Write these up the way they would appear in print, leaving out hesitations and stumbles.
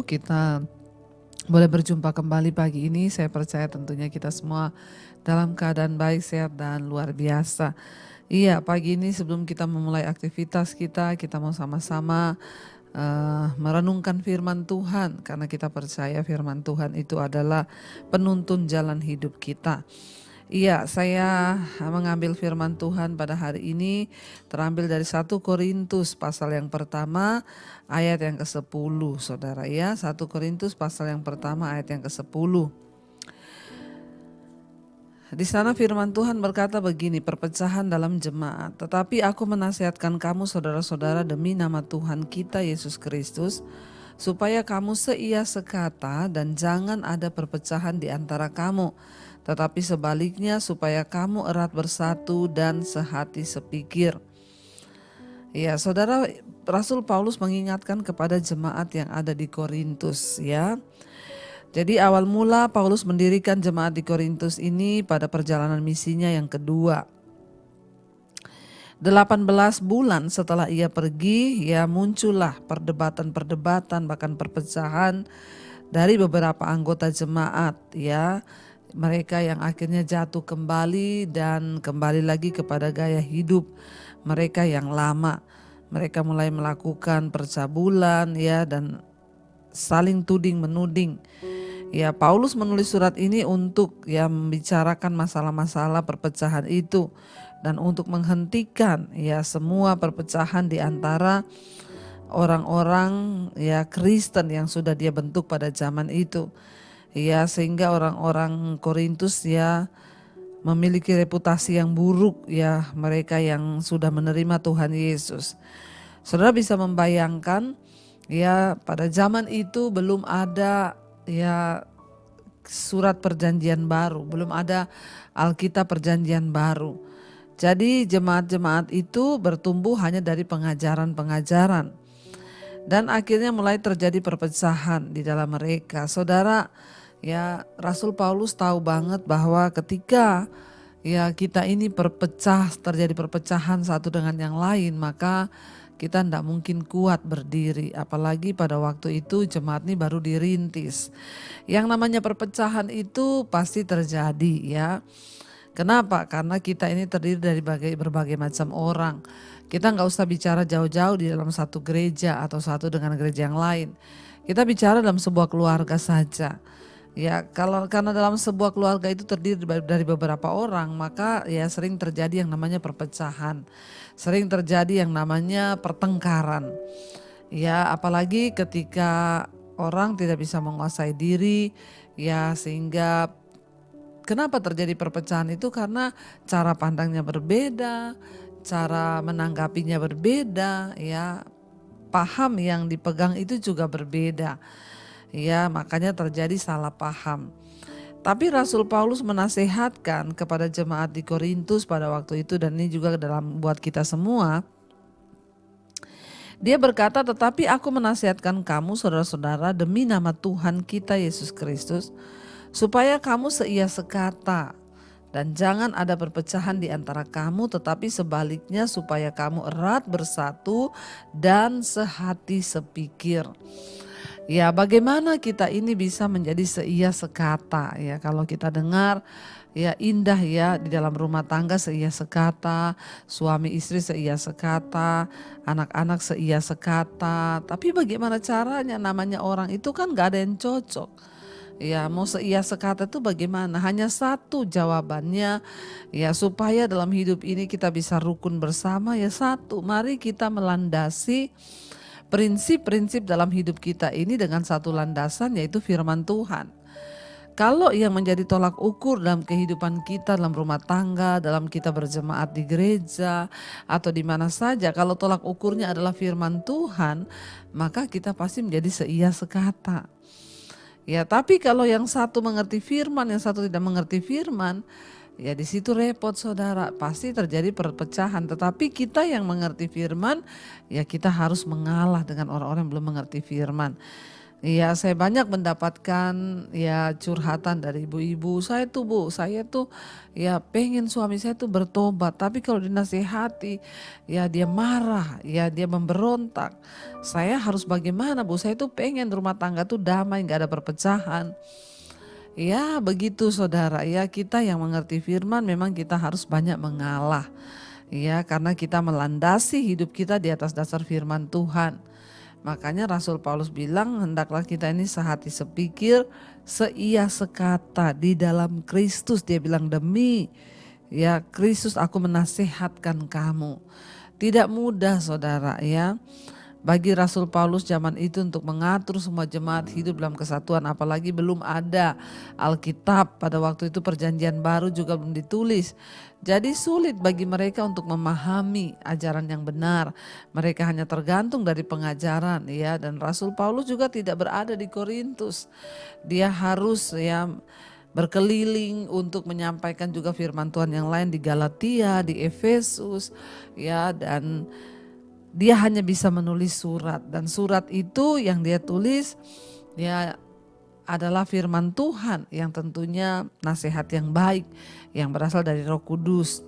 kita boleh berjumpa kembali pagi ini. Saya percaya tentunya kita semua dalam keadaan baik, sehat, dan luar biasa. Iya, pagi ini sebelum kita memulai aktivitas kita mau sama-sama merenungkan firman Tuhan. Karena kita percaya firman Tuhan itu adalah penuntun jalan hidup kita. Iya, saya mengambil firman Tuhan pada hari ini terambil dari 1 Korintus pasal yang pertama ayat yang ke-10, Saudara ya. 1 Korintus pasal yang pertama ayat yang ke-10. Di sana firman Tuhan berkata begini, perpecahan dalam jemaat. Tetapi aku menasihatkan kamu saudara-saudara demi nama Tuhan kita Yesus Kristus, supaya kamu seia sekata dan jangan ada perpecahan di antara kamu. Tetapi sebaliknya supaya kamu erat bersatu dan sehati sepikir. Ya, saudara, Rasul Paulus mengingatkan kepada jemaat yang ada di Korintus ya. Jadi awal mula Paulus mendirikan jemaat di Korintus ini pada perjalanan misinya yang kedua. 18 bulan setelah ia pergi, ya muncullah perdebatan-perdebatan bahkan perpecahan dari beberapa anggota jemaat ya. Mereka yang akhirnya jatuh kembali dan kembali lagi kepada gaya hidup mereka yang lama. Mereka mulai melakukan percabulan ya dan saling tuding menuding. Ya, Paulus menulis surat ini untuk ya membicarakan masalah-masalah perpecahan itu dan untuk menghentikan ya semua perpecahan di antara orang-orang ya Kristen yang sudah dia bentuk pada zaman itu. Ya, sehingga orang-orang Korintus ya memiliki reputasi yang buruk ya, mereka yang sudah menerima Tuhan Yesus. Saudara bisa membayangkan ya pada zaman itu belum ada ya surat perjanjian baru, belum ada Alkitab perjanjian baru. Jadi jemaat-jemaat itu bertumbuh hanya dari pengajaran-pengajaran. Dan akhirnya mulai terjadi perpecahan di dalam mereka. Saudara, ya Rasul Paulus tahu banget bahwa ketika ya kita ini terjadi perpecahan satu dengan yang lain, maka kita tidak mungkin kuat berdiri. Apalagi pada waktu itu jemaat ini baru dirintis. Yang namanya perpecahan itu pasti terjadi ya. Kenapa? Karena kita ini terdiri dari berbagai macam orang. Kita nggak usah bicara jauh-jauh di dalam satu gereja atau satu dengan gereja yang lain. Kita bicara dalam sebuah keluarga saja. Ya, karena dalam sebuah keluarga itu terdiri dari beberapa orang, maka ya sering terjadi yang namanya perpecahan. Sering terjadi yang namanya pertengkaran. Ya, apalagi ketika orang tidak bisa menguasai diri, ya sehingga kenapa terjadi perpecahan itu karena cara pandangnya berbeda, cara menanggapinya berbeda, ya paham yang dipegang itu juga berbeda. Ya, makanya terjadi salah paham. Tapi Rasul Paulus menasehatkan kepada jemaat di Korintus pada waktu itu, dan ini juga dalam buat kita semua. Dia berkata, tetapi aku menasihatkan kamu saudara-saudara demi nama Tuhan kita Yesus Kristus, supaya kamu seia sekata dan jangan ada perpecahan di antara kamu, tetapi sebaliknya supaya kamu erat bersatu dan sehati sepikir. Ya, bagaimana kita ini bisa menjadi seia sekata ya, kalau kita dengar ya indah ya di dalam rumah tangga seia sekata, suami istri seia sekata, anak-anak seia sekata. Tapi bagaimana caranya, namanya orang itu kan gak ada yang cocok. Ya, mau seia sekata itu bagaimana? Hanya satu jawabannya ya, supaya dalam hidup ini kita bisa rukun bersama ya satu. Mari kita melandasi prinsip-prinsip dalam hidup kita ini dengan satu landasan, yaitu firman Tuhan. Kalau yang menjadi tolak ukur dalam kehidupan kita, dalam rumah tangga, dalam kita berjemaat di gereja atau di mana saja, kalau tolak ukurnya adalah firman Tuhan, maka kita pasti menjadi seia sekata. Ya, tapi kalau yang satu mengerti firman, yang satu tidak mengerti firman, ya di situ repot saudara, pasti terjadi perpecahan. Tetapi kita yang mengerti firman, ya kita harus mengalah dengan orang-orang yang belum mengerti firman. Iya, saya banyak mendapatkan ya curhatan dari ibu-ibu. Saya tuh Bu, saya tuh ya pengen suami saya tuh bertobat, tapi kalau dinasehati ya dia marah, ya dia memberontak. Saya harus bagaimana Bu? Saya tuh pengen rumah tangga tuh damai, nggak ada perpecahan. Ya begitu saudara, ya kita yang mengerti firman memang kita harus banyak mengalah. Ya karena kita melandasi hidup kita di atas dasar firman Tuhan. Makanya Rasul Paulus bilang hendaklah kita ini sehati sepikir, seia sekata di dalam Kristus. Dia bilang demi ya Kristus aku menasehatkan kamu. Tidak mudah saudara ya. Bagi Rasul Paulus zaman itu untuk mengatur semua jemaat hidup dalam kesatuan, apalagi belum ada Alkitab pada waktu itu, perjanjian baru juga belum ditulis. Jadi sulit bagi mereka untuk memahami ajaran yang benar. Mereka hanya tergantung dari pengajaran ya, dan Rasul Paulus juga tidak berada di Korintus. Dia harus ya berkeliling untuk menyampaikan juga firman Tuhan yang lain di Galatia, di Efesus ya, dan dia hanya bisa menulis surat, dan surat itu yang dia tulis ya adalah firman Tuhan yang tentunya nasihat yang baik yang berasal dari Roh Kudus.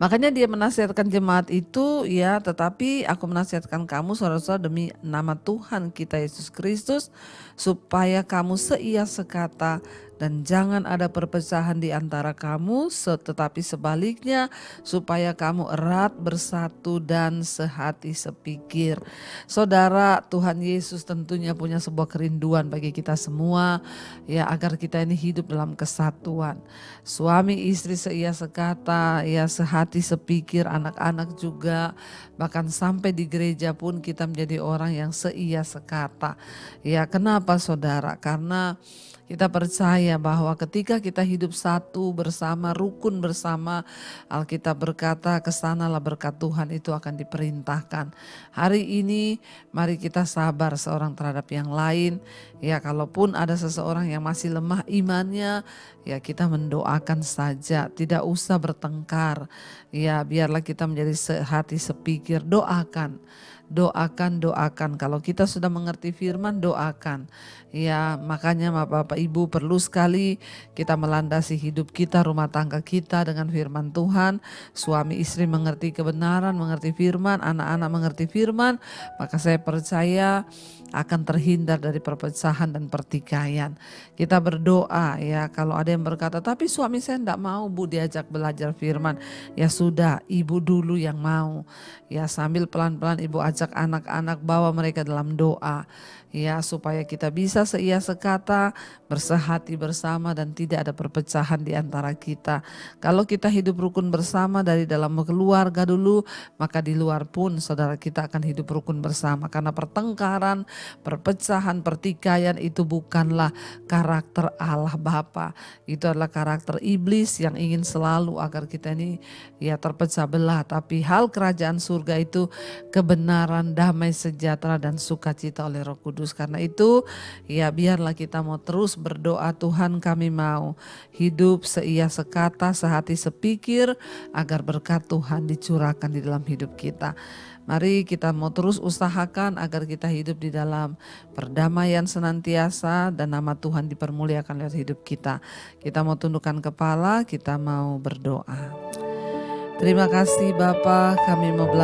Makanya dia menasihatkan jemaat itu ya, tetapi aku menasihatkan kamu saudara-saudara demi nama Tuhan kita Yesus Kristus, supaya kamu seia sekata dan jangan ada perpecahan di antara kamu, tetapi sebaliknya supaya kamu erat bersatu dan sehati sepikir. Saudara, Tuhan Yesus tentunya punya sebuah kerinduan bagi kita semua ya, agar kita ini hidup dalam kesatuan. Suami istri seia sekata, ya sehati sepikir, anak-anak juga, bahkan sampai di gereja pun kita menjadi orang yang seia sekata. Ya, kenapa saudara? Karena kita percaya bahwa ketika kita hidup satu bersama, rukun bersama, Alkitab berkata kesanalah berkat Tuhan itu akan diperintahkan. Hari ini mari kita sabar seorang terhadap yang lain. Ya kalaupun ada seseorang yang masih lemah imannya, ya kita mendoakan saja, tidak usah bertengkar. Ya biarlah kita menjadi sehati sepikir, doakan. Doakan. Kalau kita sudah mengerti firman, doakan. Ya makanya Bapak Ibu perlu sekali kita melandasi hidup kita, rumah tangga kita dengan firman Tuhan. Suami istri mengerti kebenaran, mengerti firman, anak-anak mengerti firman. Maka saya percaya akan terhindar dari perpecahan dan pertikaian. Kita berdoa ya, kalau ada yang berkata tapi suami saya enggak mau Bu diajak belajar firman. Ya sudah, ibu dulu yang mau. Ya sambil pelan-pelan ibu ajak anak-anak, bawa mereka dalam doa. Ya supaya kita bisa seia sekata, bersehati bersama dan tidak ada perpecahan di antara kita. Kalau kita hidup rukun bersama dari dalam keluarga dulu, maka di luar pun saudara kita akan hidup rukun bersama. Karena pertengkaran, perpecahan, pertikaian itu bukanlah karakter Allah Bapa. Itu adalah karakter iblis yang ingin selalu agar kita ini ya terpecah belah. Tapi hal kerajaan surga itu kebenaran, damai sejahtera dan sukacita oleh Roh Kudus. Karena itu ya biarlah kita mau terus berdoa, Tuhan kami mau hidup seia sekata, sehati sepikir agar berkat Tuhan dicurahkan di dalam hidup kita. Mari kita mau terus usahakan agar kita hidup di dalam perdamaian senantiasa dan nama Tuhan dipermuliakan lewat hidup kita. Kita mau tundukkan kepala, kita mau berdoa. Terima kasih Bapa, kami mau belajar